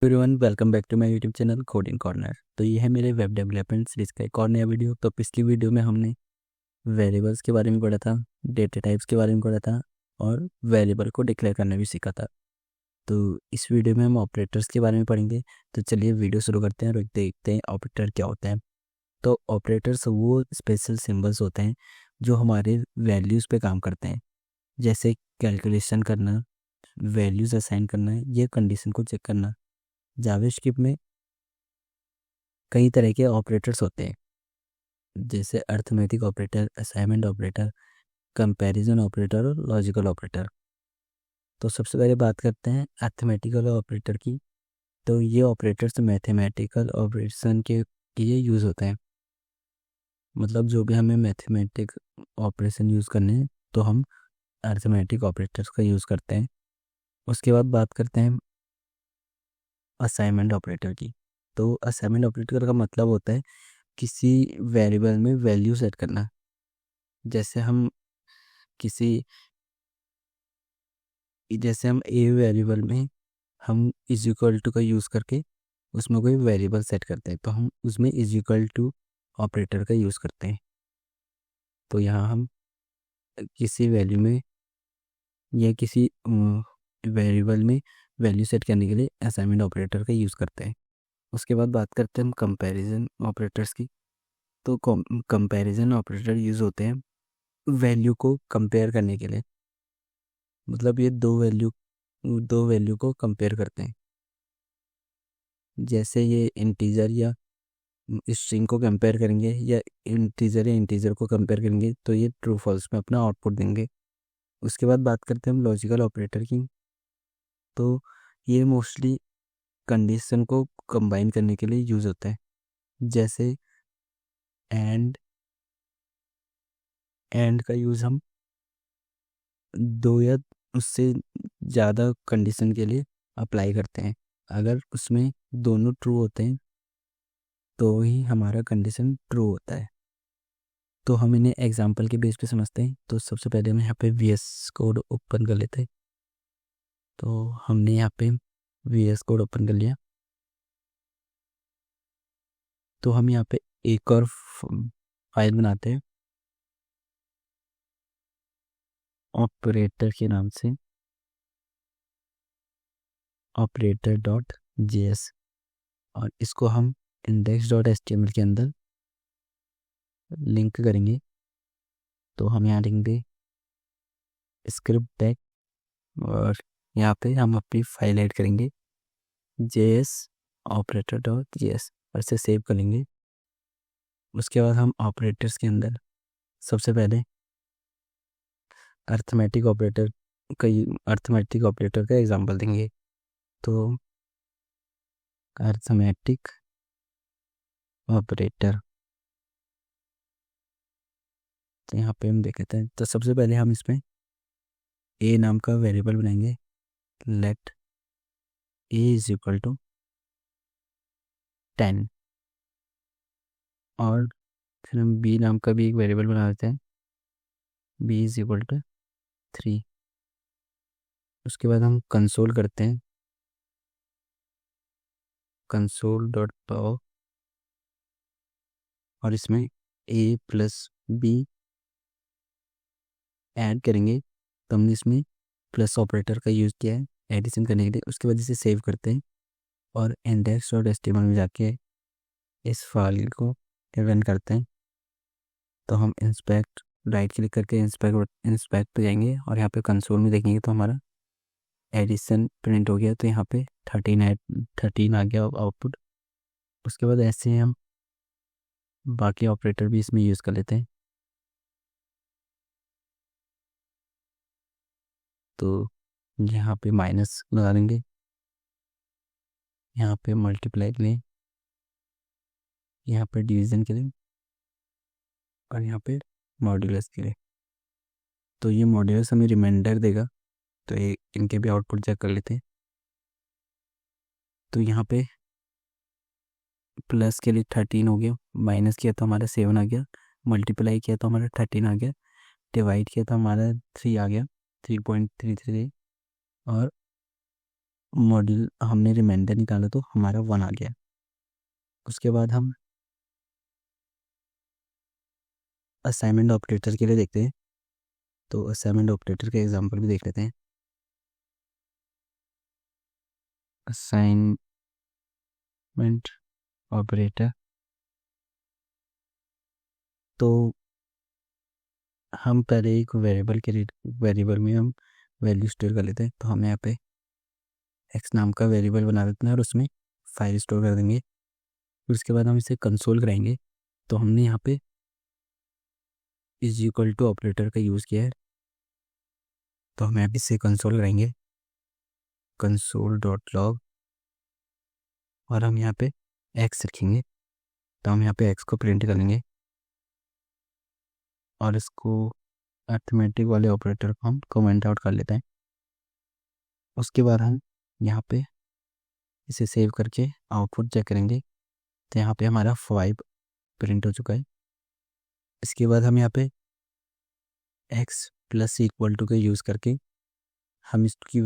Everyone welcome back to my YouTube channel Coding Corner. तो ये है मेरे वेब डेवलपमेंट सीरीज का एक और नया वीडियो। तो पिछली वीडियो में हमने वेरिएबल्स के बारे में पढ़ा था, डेटा टाइप्स के बारे में पढ़ा था और वेरिएबल को डिक्लेयर करना भी सीखा था। तो इस वीडियो में हम ऑपरेटर्स के बारे में पढ़ेंगे। तो चलिए वीडियो शुरू करते हैं और देखते हैं ऑपरेटर क्या होता है। तो ऑपरेटर्स वो स्पेशल सिंबल्स होते हैं जो हमारे वैल्यूज़ पे काम करते हैं, जैसे कैलकुलेशन करना, वैल्यूज़ असाइन करना या कंडीशन को चेक करना। जावास्क्रिप्ट में कई तरह के ऑपरेटर्स होते हैं, जैसे arithmetic operator, assignment operator, comparison operator और लॉजिकल ऑपरेटर। तो सबसे पहले बात करते हैं अर्थमेटिकल ऑपरेटर की। तो ये ऑपरेटर्स मैथमेटिकल ऑपरेशन के लिए यूज़ होते हैं। मतलब जो भी हमें मैथमेटिक ऑपरेशन यूज़ करने हैं तो हम अर्थमेटिक ऑपरेटर्स का यूज़ करते हैं। उसके बाद बात करते हैं असाइनमेंट ऑपरेटर की। तो असाइनमेंट ऑपरेटर का मतलब होता है किसी वेरिएबल में वैल्यू सेट करना। जैसे हम किसी जैसे हम ए वेरिएबल में हम इज इक्वल टू का यूज़ करके उसमें कोई वेरिएबल सेट करते हैं, तो हम उसमें इज इक्वल टू ऑपरेटर का यूज़ करते हैं। तो यहाँ हम किसी वैल्यू में या किसी वेरिएबल में वैल्यू सेट करने के लिए असाइनमेंट ऑपरेटर का यूज़ करते हैं। उसके बाद बात करते हैं हम कंपैरिजन ऑपरेटर्स की। तो कंपैरिजन ऑपरेटर यूज़ होते हैं वैल्यू को कंपेयर करने के लिए। मतलब ये दो वैल्यू को कंपेयर करते हैं। जैसे ये इंटीजर या स्ट्रिंग को कंपेयर करेंगे या इंटीजर को कंपेयर करेंगे, तो ये ट्रू फॉल्स में अपना आउटपुट देंगे। उसके बाद बात करते हैं हम लॉजिकल ऑपरेटर की। तो ये मोस्टली कंडीशन को कंबाइन करने के लिए यूज़ होता है। जैसे एंड एंड का यूज़ हम दो या उससे ज़्यादा कंडीशन के लिए अप्लाई करते हैं। अगर उसमें दोनों ट्रू होते हैं तो ही हमारा कंडीशन ट्रू होता है। तो हम इन्हें एग्जाम्पल के बेस पे समझते हैं। तो सबसे पहले हम यहाँ पे VS कोड ओपन कर लेते हैं। तो हमने यहाँ पे VS कोड ओपन कर लिया। तो हम यहाँ पे एक और फाइल बनाते हैं ऑपरेटर के नाम से, operator.js, और इसको हम index.html के अंदर लिंक करेंगे। तो हम यहाँ लिखेंगे स्क्रिप्ट टैग और यहाँ पे हम अपनी फाइल ऐड करेंगे js operator.js और इसे सेव कर लेंगे। उसके बाद हम ऑपरेटर्स के अंदर सबसे पहले अर्थमेटिक ऑपरेटर का एग्जांपल देंगे। तो अर्थमेटिक ऑपरेटर, तो यहाँ पे हम देख लेते हैं। तो सबसे पहले हम इसमें ए नाम का वेरिएबल बनाएंगे। Let a is equal to 10, और फिर हम बी नाम का भी एक वेरिएबल बना देते हैं, बी इज इक्वल टू 3। उसके बाद हम कंसोल करते हैं, console.py, और इसमें ए प्लस बी ऐड करेंगे। तो हमने इसमें प्लस ऑपरेटर का यूज़ किया है एडिशन करने के लिए। उसके बाद इसे सेव करते हैं और index.html में जाके इस फाइल को रन करते हैं। तो हम इंस्पेक्ट राइट क्लिक करके इंस्पेक्ट पे जाएंगे और यहाँ पे कंसोल में देखेंगे तो हमारा एडिशन प्रिंट हो गया। तो यहाँ पे 13 आ गया आउटपुट। उसके बाद ऐसे ही हम बाकी ऑपरेटर भी इसमें यूज़ कर लेते हैं। तो यहाँ पे माइनस लगा देंगे, यहाँ पे मल्टीप्लाई के लिए, यहाँ पे डिवीज़न के लिए, और यहाँ पे मॉड्यूलस के लिए। तो ये मॉड्यूलस हमें रिमाइंडर देगा। तो ये इनके भी आउटपुट चेक कर लेते हैं। तो यहाँ पे प्लस के लिए 13 हो गया, माइनस किया तो हमारा 7 आ गया, मल्टीप्लाई किया तो हमारा 13 आ गया, डिवाइड किया तो हमारा 3 आ गया, 3.33, और मॉड्यूल हमने रिमाइंडर निकाला तो हमारा 1 आ गया। उसके बाद हम असाइनमेंट ऑपरेटर के लिए देखते हैं। तो असाइनमेंट ऑपरेटर के एग्जांपल भी देख लेते हैं। असाइनमेंट ऑपरेटर, तो हम पहले एक वेरिएबल में हम वैल्यू स्टोर कर लेते हैं। तो हम यहाँ पे एक्स नाम का वेरिएबल बना देते हैं और उसमें फाइल स्टोर कर देंगे। फिर उसके बाद हम इसे कंसोल कराएंगे। तो हमने यहाँ पे इज इक्वल टू ऑपरेटर का यूज़ किया है। तो हम यहाँ पे इसे कंसोल कराएंगे, कंसोल डॉट लॉग, और हम यहाँ पे एक्स रखेंगे। तो हम यहाँ पे एक्स को प्रिंट करेंगे और इसको अर्थमेटिक वाले ऑपरेटर को हम कमेंट आउट कर लेते हैं। उसके बाद हम यहाँ पे इसे सेव करके आउटपुट चेक करेंगे। तो यहाँ पे हमारा 5 प्रिंट हो चुका है। इसके बाद हम यहाँ पे एक्स प्लस इक्वल टू का यूज़ करके हम इसकी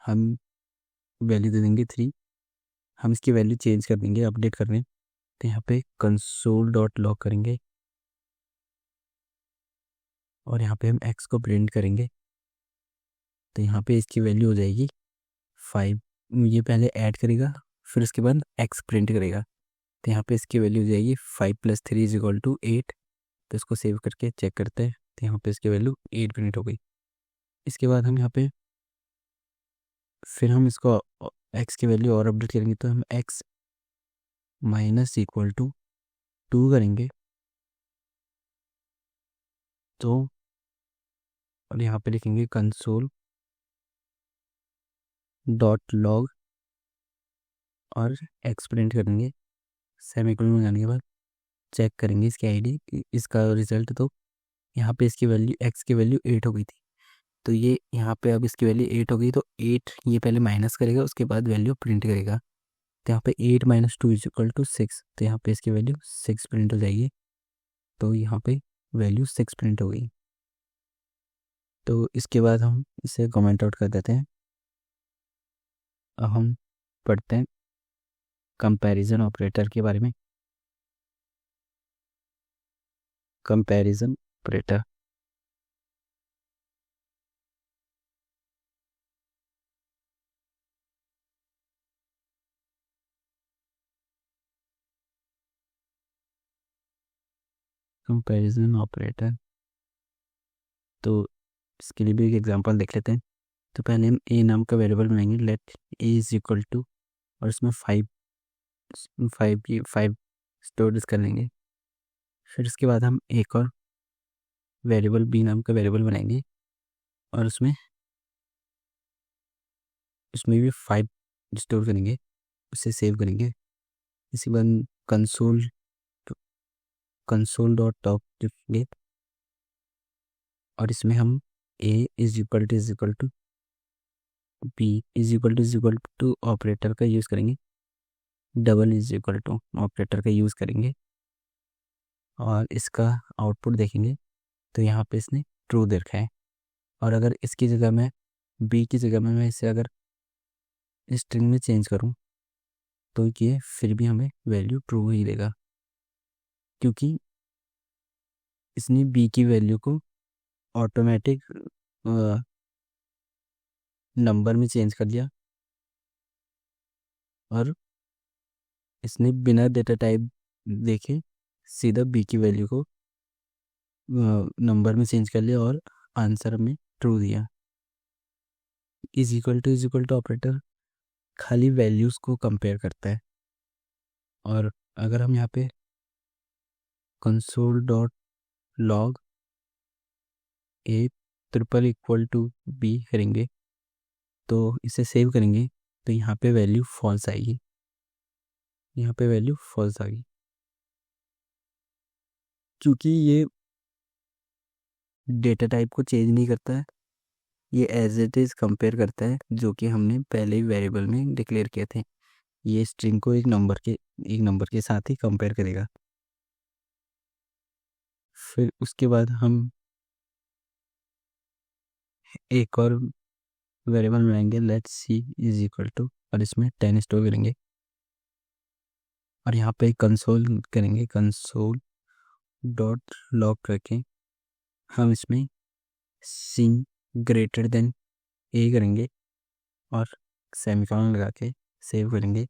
हम वैल्यू दे देंगे 3। हम इसकी वैल्यू चेंज कर देंगे, अपडेट करने। तो यहाँ पे कंसोल डॉट लॉग करेंगे और यहाँ पे हम एक्स को प्रिंट करेंगे। तो यहाँ पे इसकी वैल्यू हो जाएगी 5। ये पहले ऐड करेगा, फिर उसके बाद एक्स प्रिंट करेगा। तो यहाँ पे इसकी वैल्यू हो जाएगी 5 + 3 = 8। तो इसको सेव करके चेक करते हैं। तो यहाँ पे इसकी वैल्यू 8 प्रिंट हो गई। इसके बाद हम यहाँ पे फिर हम इसको एक्स की वैल्यू और अपडेट करेंगे। तो हम एक्स माइनस इक्वल टू 2 करेंगे। तो और यहाँ पे लिखेंगे कंसोल डॉट लॉग और एक्स प्रिंट करेंगे। सेमीकोलन लगाने के बाद चेक करेंगे इसकी आईडी, इसका रिजल्ट। तो यहाँ पे इसकी वैल्यू एक्स की वैल्यू 8 हो गई थी। तो ये यहाँ पे अब इसकी वैल्यू 8 हो गई। तो 8 ये पहले माइनस करेगा, उसके बाद वैल्यू प्रिंट करेगा। तो यहाँ पे 8 - 2 = 6। तो यहाँ पे इसकी वैल्यू 6 प्रिंट हो जाएगी। तो यहाँ पे वैल्यू 6 प्रिंट हो गई। तो इसके बाद हम इसे कमेंट आउट कर देते हैं। अब हम पढ़ते हैं कंपैरिजन ऑपरेटर के बारे में। कंपैरिजन ऑपरेटर, कंपैरिजन ऑपरेटर, तो इसके लिए भी एक एग्जांपल देख लेते हैं। तो पहले हम ए नाम का वेरिएबल बनाएंगे, let a is equal to, और इसमें 5 स्टोर कर लेंगे। फिर उसके बाद हम एक और वेरिएबल बी नाम का वेरिएबल बनाएंगे और उसमें भी 5 स्टोर करेंगे, उसे सेव करेंगे। इसके बाद कंसोल डॉट टॉप लिखेंगे और इसमें हम A is equal to B is equal to operator का यूज़ करेंगे, double is equal to operator का यूज़ करेंगे और इसका आउटपुट देखेंगे। तो यहाँ पे इसने ट्रू दे रखा है। और अगर इसकी जगह में बी की जगह में मैं इसे अगर स्ट्रिंग में चेंज करूँ तो ये फिर भी हमें वैल्यू ट्रू ही देगा, क्योंकि इसने बी की वैल्यू को ऑटोमेटिक नंबर में चेंज कर दिया और इसने बिना डेटा टाइप देखे सीधा बी की वैल्यू को नंबर में चेंज कर लिया और आंसर में ट्रू दिया। इज इक्वल टू ऑपरेटर खाली वैल्यूज़ को कंपेयर करता है। और अगर हम यहाँ पे console dot log a triple equal to b करेंगे तो इसे सेव करेंगे तो यहाँ पे वैल्यू फॉल्स आएगी। यहाँ पे वैल्यू फॉल्स आ गई क्योंकि ये डेटा टाइप को चेंज नहीं करता है, ये एज इट इज़ कंपेयर करता है जो कि हमने पहले ही वेरिएबल में डिक्लेयर किए थे। ये स्ट्रिंग को एक नंबर के साथ ही कंपेयर करेगा। फिर उसके बाद हम एक और वेरिएबल बनाएंगे let c is equal to, और इसमें 10 स्टोर करेंगे और यहाँ पे कंसोल करेंगे, कंसोल डॉट लॉग करके हम इसमें सी ग्रेटर देन ए करेंगे और सेमीकोलन लगा के सेव करेंगे।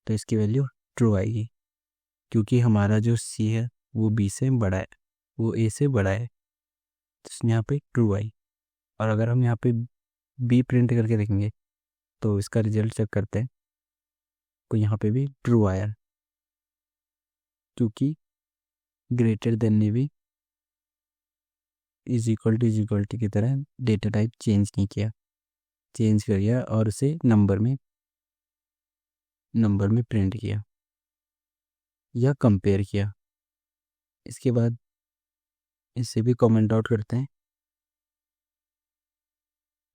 तो इसकी वैल्यू ट्रू आएगी क्योंकि हमारा जो सी है वो बी से बड़ा है, वो ए से बड़ा है, तो यहाँ पे ट्रू आई। और अगर हम यहाँ पे बी प्रिंट करके देखेंगे तो इसका रिजल्ट चेक करते हैं, तो यहाँ पे भी ट्रू आया क्योंकि ग्रेटर देन ने भी इज इक्वल टू की तरह डेटा टाइप चेंज नहीं किया, चेंज कर दिया और उसे नंबर में प्रिंट किया या कंपेयर किया। इसके बाद इसे भी कमेंट आउट करते हैं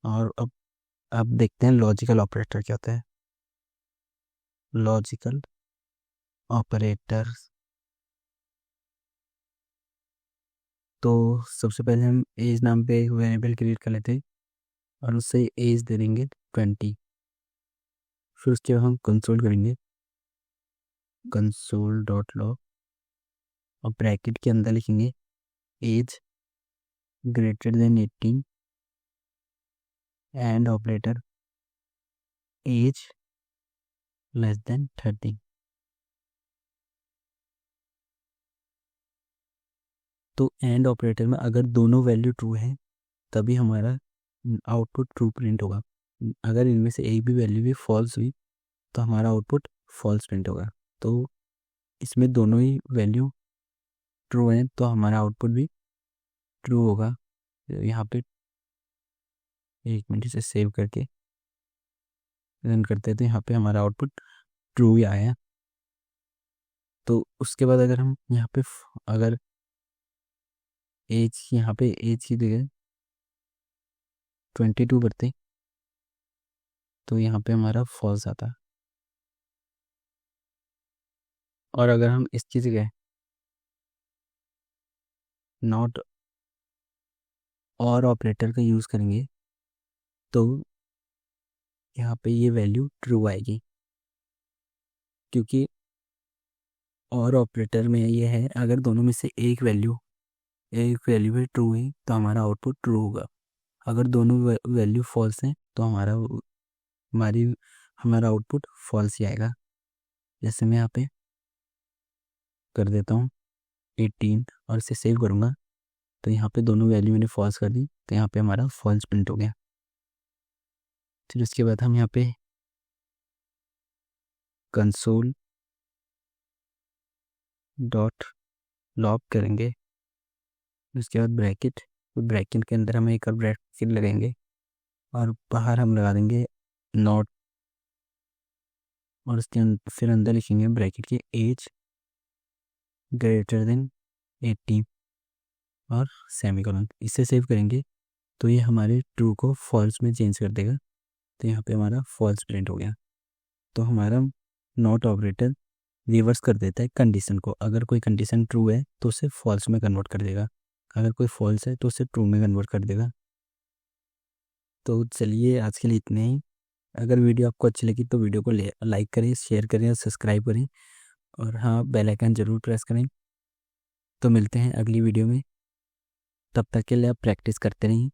और अब देखते हैं लॉजिकल ऑपरेटर क्या होता है। लॉजिकल ऑपरेटर, तो सबसे पहले हम एज नाम पे एक वेरिएबल क्रिएट कर लेते हैं और उससे एज दे देंगे 20। फिर उसके बाद हम कंसोल करेंगे, कंसोल डॉट लॉग और ब्रैकेट के अंदर लिखेंगे age greater than 18 and operator age less than 30। तो एंड ऑपरेटर में अगर दोनों वैल्यू ट्रू है तभी हमारा आउटपुट ट्रू प्रिंट होगा। अगर इनमें से एक भी वैल्यू भी फॉल्स हुई तो हमारा आउटपुट फॉल्स प्रिंट होगा। तो इसमें दोनों ही वैल्यू ट्रू है तो हमारा आउटपुट भी ट्रू होगा। यहाँ पे एक मिनट से सेव करके रन करते हैं तो यहाँ पे हमारा आउटपुट ट्रू ही आया। तो उसके बाद अगर हम यहाँ पे अगर एज, यहाँ पे एज की जगह 22 करते तो यहाँ पे हमारा फॉल्स आता। और अगर हम इसकी जगह नॉट और ऑपरेटर का यूज़ करेंगे तो यहाँ पे ये वैल्यू ट्रू आएगी क्योंकि और ऑपरेटर में ये है अगर दोनों में से एक वैल्यू है ट्रू है तो हमारा आउटपुट ट्रू होगा। अगर दोनों वैल्यू फॉल्स हैं तो हमारा आउटपुट फॉल्स ही आएगा। जैसे मैं यहाँ पे कर देता हूँ 18 और इसे सेव करूँगा तो यहाँ पे दोनों वैल्यू मैंने फॉल्स कर दी तो यहाँ पे हमारा फॉल्स प्रिंट हो गया। फिर उसके बाद हम यहाँ पे कंसोल डॉट लॉग करेंगे, उसके बाद ब्रैकेट के अंदर हम एक और ब्रैकेट लगाएंगे और बाहर हम लगा देंगे नॉट और उसके फिर अंदर लिखेंगे ब्रैकेट की एज ग्रेटर देन 18 और सेमीकोलन। इसे सेव करेंगे तो ये हमारे ट्रू को फॉल्स में चेंज कर देगा। तो यहाँ पे हमारा फॉल्स प्रिंट हो गया। तो हमारा नॉट ऑपरेटर रिवर्स कर देता है कंडीशन को। अगर कोई कंडीशन ट्रू है तो उसे फॉल्स में कन्वर्ट कर देगा, अगर कोई फॉल्स है तो उसे ट्रू में कन्वर्ट कर देगा। तो चलिए आज के लिए इतने ही। अगर वीडियो आपको अच्छी लगी तो वीडियो को लाइक करें, शेयर करें और सब्सक्राइब करें और हाँ बेल आइकन ज़रूर प्रेस करें। तो मिलते हैं अगली वीडियो में, तब तक के लिए आप प्रैक्टिस करते रहें।